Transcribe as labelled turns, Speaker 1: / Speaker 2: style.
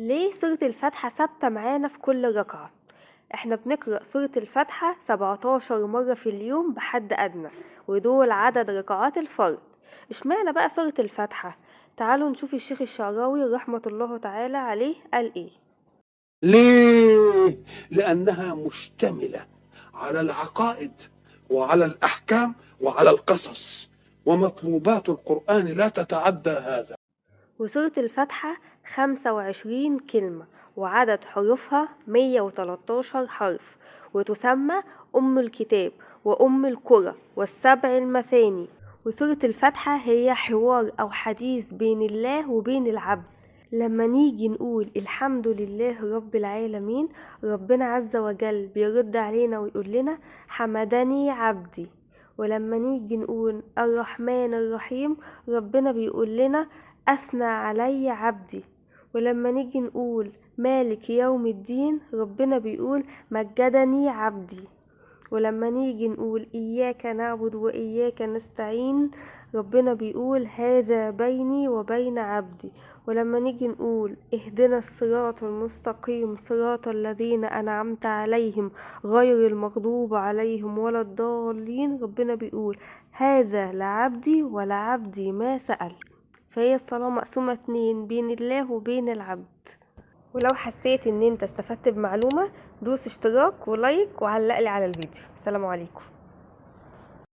Speaker 1: ليه سورة الفاتحة ثابتة معانا في كل ركعة؟ احنا بنقرأ سورة الفاتحة 17 مرة في اليوم بحد أدنى، ودول عدد ركعات الفرض. اشمعنى بقى سورة الفاتحة؟ تعالوا نشوف الشيخ الشعراوي رحمة الله تعالى عليه قال ايه.
Speaker 2: ليه؟ لأنها مشتملة على العقائد وعلى الأحكام وعلى القصص، ومطلوبات القرآن لا تتعدى هذا.
Speaker 1: وسورة الفاتحة 25 كلمة، وعدد حروفها 113 حرف، وتسمى أم الكتاب وأم القرى والسبع المثاني. وسورة الفاتحة هي حوار أو حديث بين الله وبين العبد. لما نيجي نقول الحمد لله رب العالمين، ربنا عز وجل بيرد علينا ويقول لنا حمدني عبدي. ولما نيجي نقول الرحمن الرحيم، ربنا بيقول لنا أثنى علي عبدي. ولما نيجي نقول مالك يوم الدين، ربنا بيقول مجدني عبدي. ولما نيجي نقول إياك نعبد وإياك نستعين، ربنا بيقول هذا بيني وبين عبدي. ولما نيجي نقول اهدنا الصراط المستقيم صراط الذين أنعمت عليهم غير المغضوب عليهم ولا الضالين، ربنا بيقول هذا لعبدي ولعبدي ما سأل. فهي الصلاة مقسومة 2 بين الله وبين العبد. ولو حسيت ان انت استفدت بمعلومة، دوس اشتراك ولايك وعلقلي على الفيديو. السلام عليكم.